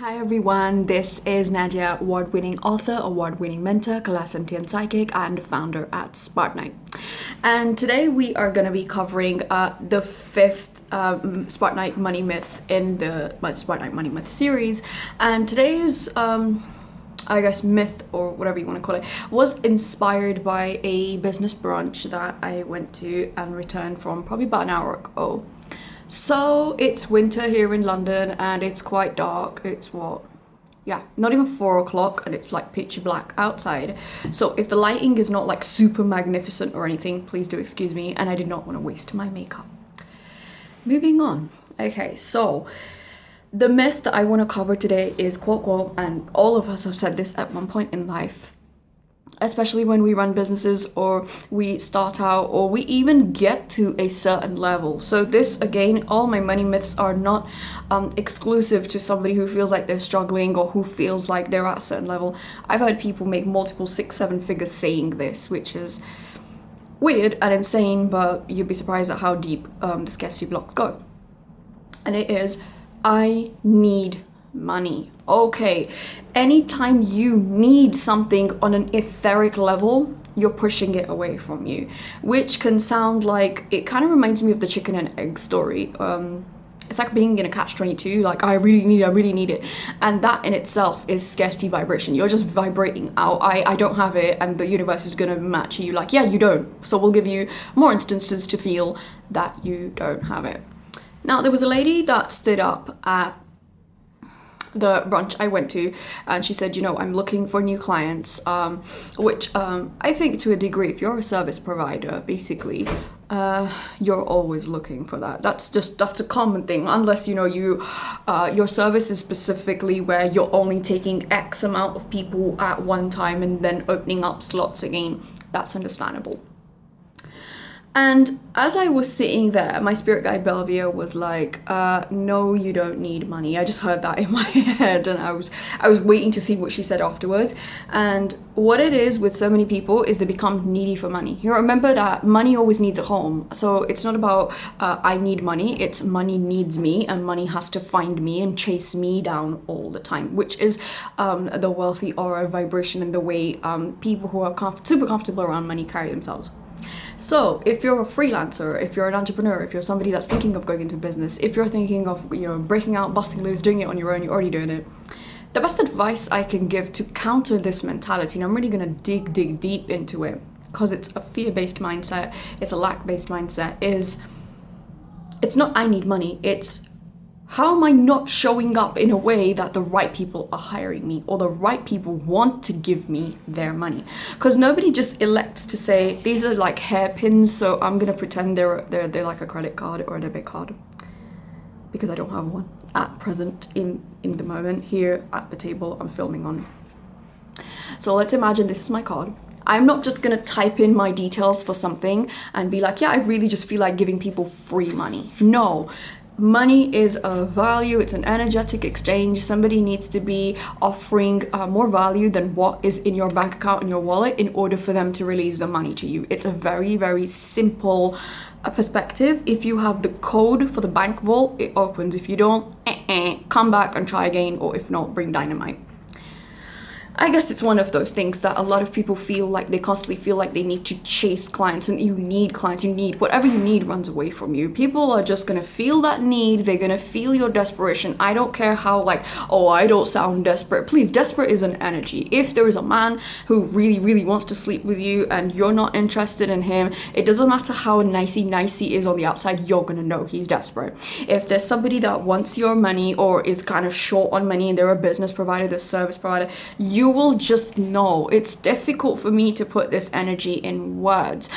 Hi everyone, this is Nadia, award-winning author, award-winning mentor, CLAIRSENTIENT psychic, and founder at Spartanite. And today we are going to be covering the fifth Spartanite money myth in the Spartanite money myth series. And today's I guess myth, or whatever you want to call it, was inspired by a business brunch that I went to and returned from probably about an hour ago. So it's winter here in London and it's quite dark. It's not even 4 o'clock and it's like pitch black outside. So if the lighting is not like super magnificent or anything, please do excuse me, and I did not want to waste my makeup. Moving on. Okay, so the myth that I want to cover today is quote quote, and all of us have said this at one point in life, especially when we run businesses or we start out or we even get to a certain level. So this, again, all my money myths are not exclusive to somebody who feels like they're struggling or who feels like they're at a certain level. I've had people make multiple 6-7 figures saying this, which is weird and insane, but you'd be surprised at how deep the scarcity blocks go. And it is, I need money. Okay, anytime you need something on an etheric level, you're pushing it away from you, which can sound like, it kind of reminds me of the chicken and egg story. It's like being in a catch-22, like I really need it, and that in itself is scarcity vibration. You're just vibrating out, I don't have it, and the universe is gonna match you like, yeah, you don't, so we'll give you more instances to feel that you don't have it. Now, there was a lady that stood up at the brunch I went to, and she said, I'm looking for new clients, which I think to a degree, if you're a service provider, basically, you're always looking for that. That's a common thing, unless your service is specifically where you're only taking X amount of people at one time and then opening up slots again. That's understandable. And as I was sitting there, my spirit guide Belvia was like, no, you don't need money. I just heard that in my head, and I was waiting to see what she said afterwards. And what it is with so many people is they become needy for money. You remember that money always needs a home. So it's not about I need money, it's money needs me, and money has to find me and chase me down all the time, which is the wealthy aura vibration and the way people who are super comfortable around money carry themselves. So if you're a freelancer, if you're an entrepreneur, if you're somebody that's thinking of going into business, if you're thinking of breaking out, busting loose, doing it on your own, you're already doing it, the best advice I can give to counter this mentality, and I'm really going to dig deep into it because it's a fear-based mindset, it's a lack-based mindset, is it's not I need money, it's how am I not showing up in a way that the right people are hiring me or the right people want to give me their money? Because nobody just elects to say, these are like hairpins, so I'm going to pretend they're like a credit card or a debit card. Because I don't have one at present in the moment here at the table I'm filming on. So let's imagine this is my card. I'm not just going to type in my details for something and be like, yeah, I really just feel like giving people free money. No. Money is a value, it's an energetic exchange. Somebody needs to be offering more value than what is in your bank account and your wallet in order for them to release the money to you. It's a very, very simple perspective. If you have the code for the bank vault, it opens. If you don't, come back and try again, or if not, bring dynamite. I guess it's one of those things that a lot of people feel like they constantly feel like they need to chase clients, and you need clients, whatever you need runs away from you. People are just gonna feel that need, they're gonna feel your desperation. I don't care how I don't sound desperate. Please, desperate is an energy. If there is a man who really wants to sleep with you and you're not interested in him, it doesn't matter how nicey is on the outside, you're gonna know he's desperate. If there's somebody that wants your money or is kind of short on money and they're a business provider, they're a service provider, you will just know. It's difficult for me to put this energy in words.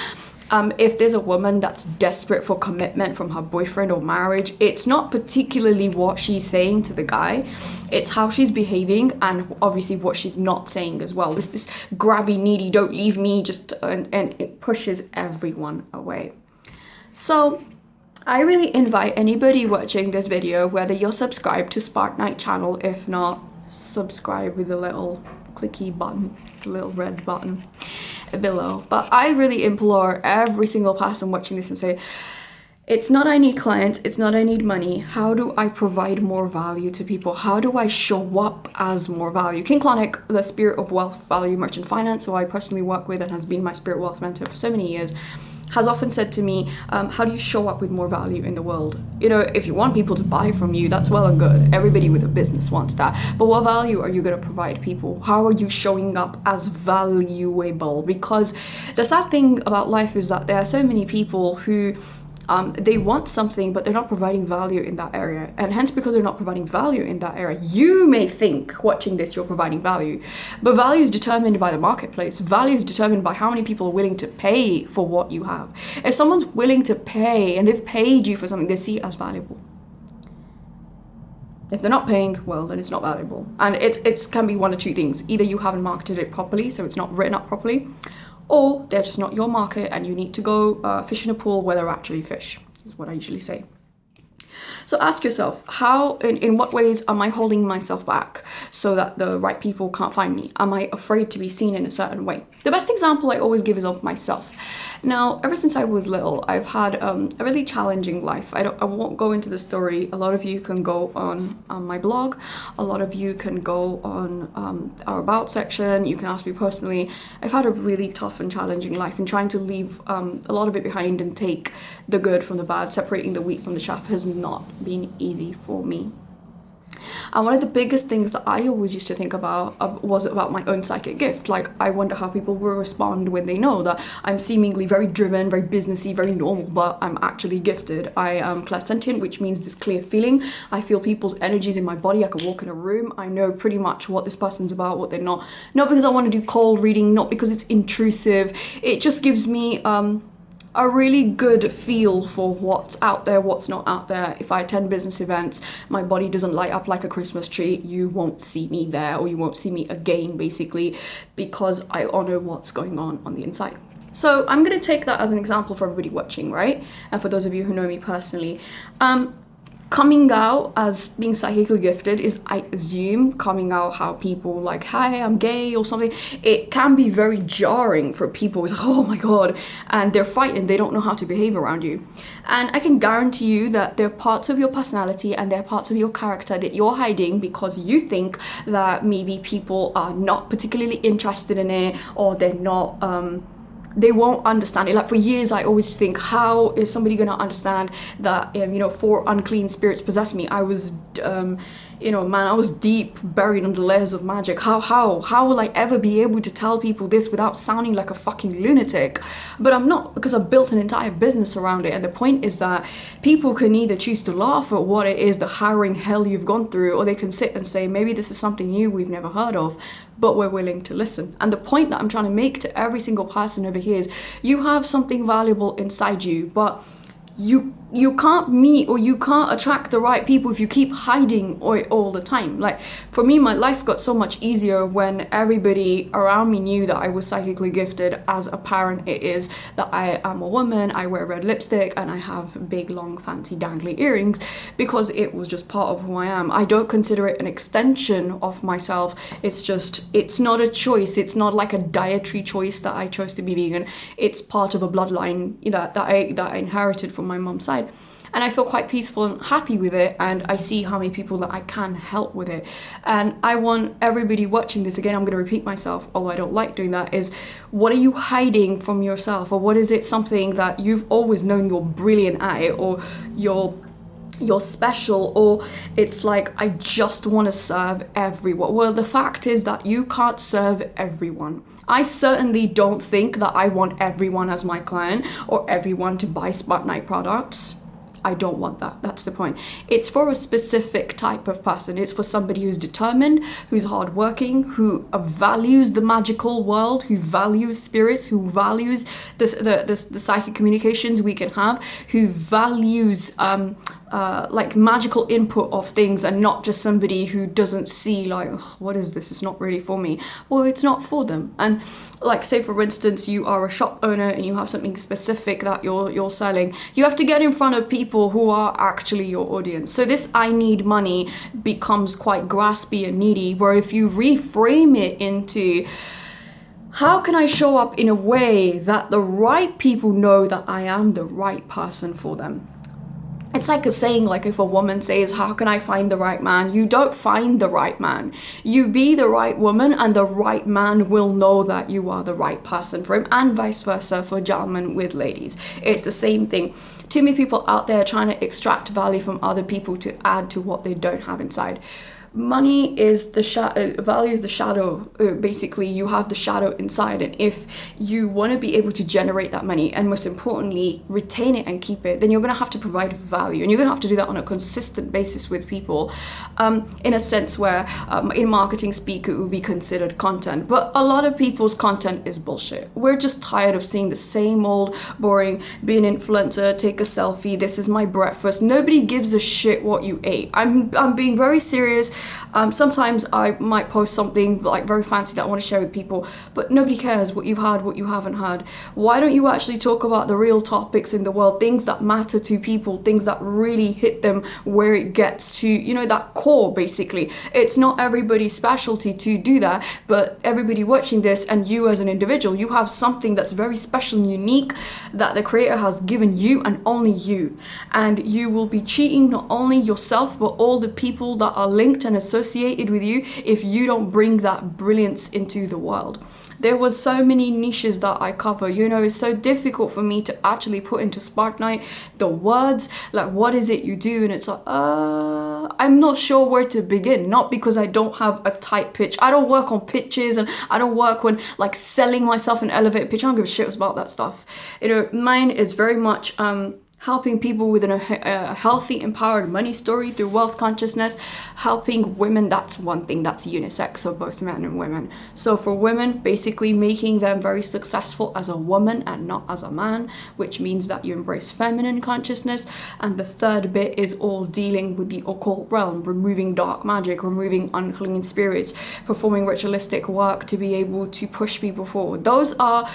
If there's a woman that's desperate for commitment from her boyfriend or marriage, it's not particularly what she's saying to the guy, it's how she's behaving, and obviously what she's not saying as well. This grabby, needy, don't leave me, and it pushes everyone away. So I really invite anybody watching this video, whether you're subscribed to Spartanite channel, if not, subscribe with the little clicky button, the little red button below. But I really implore every single person watching this and say, It's not I need clients, it's not I need money. How do I provide more value to people? How do I show up as more value? King Klonick, the Spirit of Wealth Value Merchant Finance, who I personally work with and has been my Spirit Wealth mentor for so many years, has often said to me, how do you show up with more value in the world? You know, if you want people to buy from you, that's well and good. Everybody with a business wants that. But what value are you going to provide people? How are you showing up as valuable? Because the sad thing about life is that there are so many people who they want something, but they're not providing value in that area. And hence, because they're not providing value in that area, you may think watching this you're providing value. But value is determined by the marketplace. Value is determined by how many people are willing to pay for what you have. If someone's willing to pay and they've paid you for something, they see it as valuable. If they're not paying, well, then it's not valuable. And it can be one of two things. Either you haven't marketed it properly, so it's not written up properly, or they're just not your market and you need to go fish in a pool where there are actually fish, is what I usually say. So ask yourself, in what ways am I holding myself back so that the right people can't find me? Am I afraid to be seen in a certain way? The best example I always give is of myself. Now, ever since I was little, I've had a really challenging life. I won't go into the story. A lot of you can go on my blog. A lot of you can go on our About section. You can ask me personally. I've had a really tough and challenging life, and trying to leave a lot of it behind and take the good from the bad, separating the wheat from the chaff, has not been easy for me. And one of the biggest things that I always used to think about was about my own psychic gift. Like, I wonder how people will respond when they know that I'm seemingly very driven, very businessy, very normal, but I'm actually gifted. I am clairsentient, which means this clear feeling. I feel people's energies in my body. I can walk in a room. I know pretty much what this person's about, what they're not. Not because I want to do cold reading, not because it's intrusive. It just gives me a really good feel for what's out there, what's not out there. If I attend business events, my body doesn't light up like a Christmas tree, you won't see me there, or you won't see me again, basically, because I honor what's going on the inside. So I'm going to take that as an example for everybody watching, right? And for those of you who know me personally, coming out as being psychically gifted is, I assume, coming out how people like, hi, I'm gay or something. It can be very jarring for people. It's like, oh my God, and they're frightened. They don't know how to behave around you. And I can guarantee you that there are parts of your personality and there are parts of your character that you're hiding because you think that maybe people are not particularly interested in it, or they're not they won't understand it. Like, for years I always think, how is somebody going to understand that 4 unclean spirits possess me? I was I was deep buried under layers of magic. How will I ever be able to tell people this without sounding like a fucking lunatic? But I'm not, because I've built an entire business around it. And the point is that people can either choose to laugh at what it is, the harrowing hell you've gone through, or they can sit and say, maybe this is something new we've never heard of, but we're willing to listen. And the point that I'm trying to make to every single person over here is, you have something valuable inside you, but you can't meet, or you can't attract the right people if you keep hiding all the time. Like, for me, my life got so much easier when everybody around me knew that I was psychically gifted, as apparent it is that I am a woman, I wear red lipstick, and I have big, long, fancy, dangly earrings, because it was just part of who I am. I don't consider it an extension of myself. It's not a choice. It's not like a dietary choice that I chose to be vegan. It's part of a bloodline that I inherited from my mom's side. And I feel quite peaceful and happy with it, and I see how many people that I can help with it. And I want everybody watching this, again, I'm going to repeat myself, although I don't like doing that, is, what are you hiding from yourself? Or what is it, something that you've always known you're brilliant at it, or you're special, or it's like, I just want to serve everyone? Well, the fact is that you can't serve everyone. I certainly don't think that I want everyone as my client, or everyone to buy Spartanite products. I don't want that. That's the point. It's for a specific type of person. It's for somebody who's determined, who's hardworking, who values the magical world, who values spirits, who values the psychic communications we can have, who values like magical input of things, and not just somebody who doesn't see, like, oh, what is this? It's not really for me. Well, it's not for them. And like, say for instance, you are a shop owner and you have something specific that you're selling. You have to get in front of people who are actually your audience. So this I need money becomes quite graspy and needy, where if you reframe it into, how can I show up in a way that the right people know that I am the right person for them? it's like a saying, like if a woman says, how can I find the right man? You don't find the right man. You be the right woman, and the right man will know that you are the right person for him, and vice versa for gentlemen with ladies. It's the same thing. Too many people out there trying to extract value from other people to add to what they don't have inside. Money is the value is the shadow. Basically, you have the shadow inside, and if you want to be able to generate that money, and most importantly retain it and keep it, then you're going to have to provide value, and you're going to have to do that on a consistent basis with people, in a sense where in marketing speak it would be considered content, but a lot of people's content is bullshit. We're just tired of seeing the same old boring, be an influencer, take a selfie, this is my breakfast. Nobody gives a shit what you ate. I'm being very serious. Sometimes I might post something like very fancy that I want to share with people, but nobody cares what you've had, what you haven't had. Why don't you actually talk about the real topics in the world, things that matter to people, things that really hit them where it gets to, you know, that core basically. It's not everybody's specialty to do that, but everybody watching this and you as an individual, you have something that's very special and unique that the creator has given you and only you. And you will be cheating not only yourself, but all the people that are linked and associated with you if you don't bring that brilliance into the world. There was so many niches that I cover, you know, it's so difficult for me to actually put into Spartanite the words, like what is it you do, and it's like, I'm not sure where to begin. Not because I don't have a tight pitch, I don't work on pitches, and I don't work when like selling myself an elevator pitch. I don't give a shit about that stuff, you know. Mine is very much helping people with a healthy, empowered money story through wealth consciousness, helping women. That's one thing that's unisex, so both men and women. So for women, basically making them very successful as a woman and not as a man, which means that you embrace feminine consciousness. And the third bit is all dealing with the occult realm, removing dark magic, removing unclean spirits, performing ritualistic work to be able to push people forward. Those are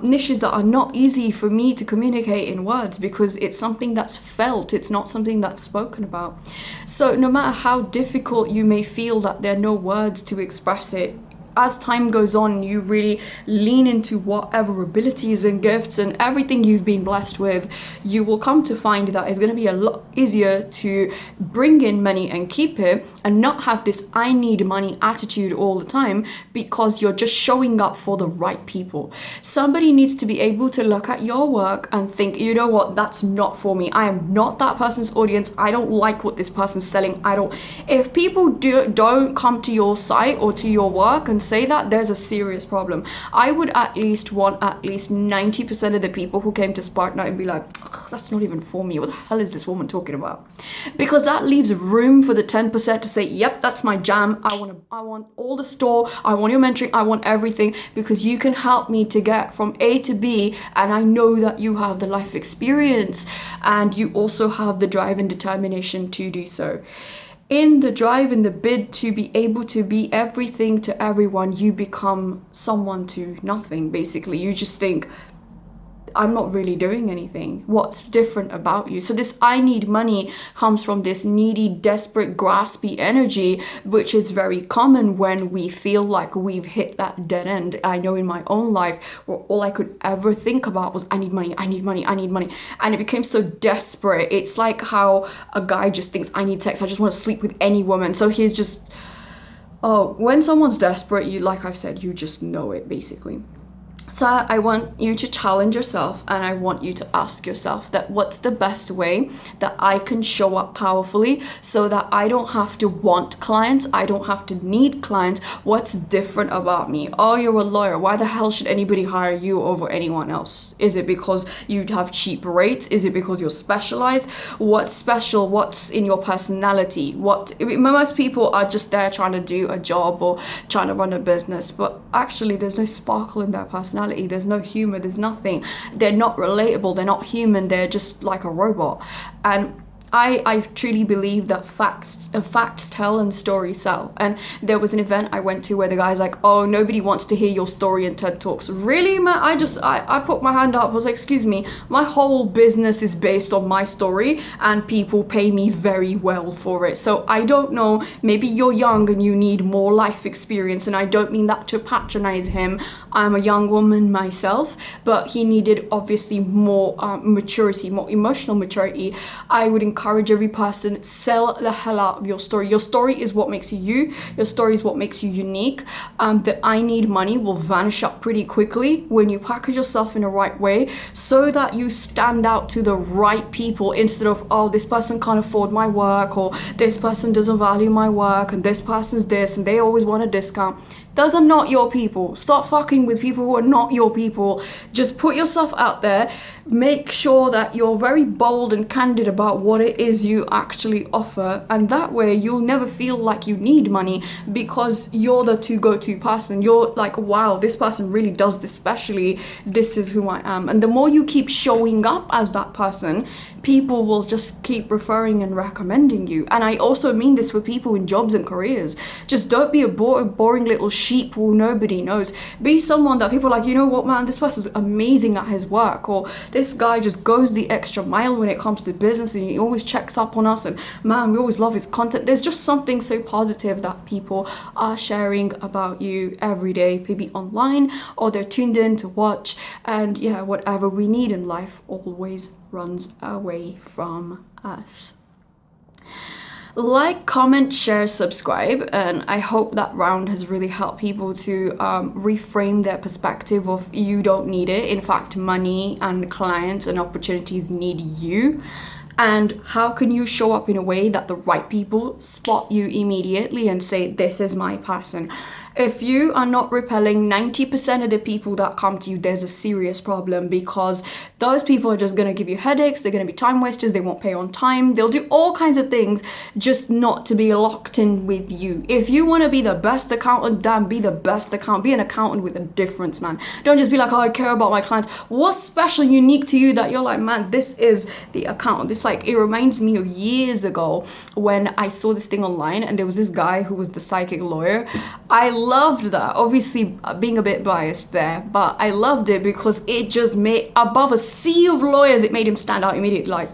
niches that are not easy for me to communicate in words, because it's something that's felt, it's not something that's spoken about. So no matter how difficult you may feel that there are no words to express it, as time goes on, you really lean into whatever abilities and gifts and everything you've been blessed with, you will come to find that it's going to be a lot easier to bring in money and keep it, and not have this I need money attitude all the time, because you're just showing up for the right people. Somebody needs to be able to look at your work and think, you know what, that's not for me. I am not that person's audience. I don't like what this person's selling. If people don't come to your site or to your work and say that, there's a serious problem. I would at least want at least 90% of the people who came to Spartanite and be like, that's not even for me. What the hell is this woman talking about? Because that leaves room for the 10% to say, yep, that's my jam. I want all the store. I want your mentoring. I want everything, because you can help me to get from A to B. And I know that you have the life experience and you also have the drive and determination to do so. In the drive, in the bid to be able to be everything to everyone, you become someone to nothing, basically. You just think, I'm not really doing anything. What's different about you? So this I need money comes from this needy, desperate, graspy energy, which is very common when we feel like we've hit that dead end. I know in my own life where all I could ever think about was I need money, I need money, I need money. And it became so desperate. It's like how a guy just thinks I need sex, I just want to sleep with any woman. So he's just, when someone's desperate, you, like I've said, you just know it basically. So I want you to challenge yourself, and I want you to ask yourself that what's the best way that I can show up powerfully so that I don't have to want clients, I don't have to need clients. What's different about me? Oh, you're a lawyer. Why the hell should anybody hire you over anyone else? Is it because you have cheap rates? Is it because you're specialized? What's special? What's in your personality? Most people are just there trying to do a job or trying to run a business, but actually there's no sparkle in their personality. There's no humor, there's nothing. They're not relatable, they're not human, they're just like a robot. And I truly believe that facts tell and stories sell. And there was an event I went to where the guy's like, oh, nobody wants to hear your story in TED Talks. Really, man? I put my hand up. I was like, excuse me, my whole business is based on my story and people pay me very well for it. So I don't know, maybe you're young and you need more life experience, and I don't mean that to patronize him. I'm a young woman myself, but he needed obviously more maturity, more emotional maturity. I would encourage encourage every person, sell the hell out of your story. Your story is what makes you you. Your story is what makes you unique. The I need money will vanish up pretty quickly when you package yourself in the right way, so that you stand out to the right people, instead of, oh, this person can't afford my work, or this person doesn't value my work, and this person's this and they always want a discount. Those are not your people. Stop fucking with people who are not your people. Just put yourself out there. Make sure that you're very bold and candid about what it is you actually offer, and that way you'll never feel like you need money, because you're the go-to person. You're like, wow, this person really does this specially. This is who I am. And the more you keep showing up as that person, people will just keep referring and recommending you. And I also mean this for people in jobs and careers. Just don't be a boring little sheep who nobody knows. Be someone that people are like, you know what, man, this person's amazing at his work, or this guy just goes the extra mile when it comes to business and he always checks up on us, and man, we always love his content. There's just something so positive that people are sharing about you every day, maybe online, or they're tuned in to watch. And yeah, whatever we need in life always runs away from us. Like, comment, share, subscribe, and I hope that round has really helped people to reframe their perspective of you don't need it. In fact, money and clients and opportunities need you. And how can you show up in a way that the right people spot you immediately and say, this is my person? If you are not repelling 90% of the people that come to you, there's a serious problem, because those people are just going to give you headaches. They're going to be time wasters. They won't pay on time. They'll do all kinds of things just not to be locked in with you. If you want to be the best accountant, damn, be the best accountant. Be an accountant with a difference, man. Don't just be like, oh, I care about my clients. What's special, unique to you that you're like, man, this is the accountant. It's like, it reminds me of years ago when I saw this thing online, and there was this guy who was the psychic lawyer. I loved that, obviously being a bit biased there, but I loved it because it just made, above a sea of lawyers, it made him stand out immediately. Like,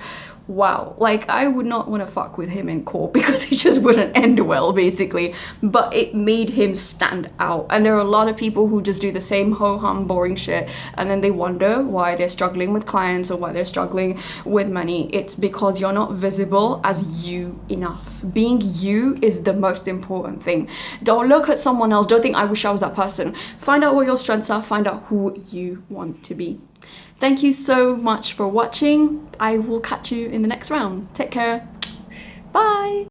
wow, like I would not want to fuck with him in court because it just wouldn't end well, basically. But it made him stand out. And there are a lot of people who just do the same ho-hum boring shit, and then they wonder why they're struggling with clients or why they're struggling with money. It's because you're not visible as you enough. Being you is the most important thing. Don't look at someone else. Don't think, I wish I was that person. Find out what your strengths are. Find out who you want to be. Thank you so much for watching. I will catch you in the next round. Take care. Bye.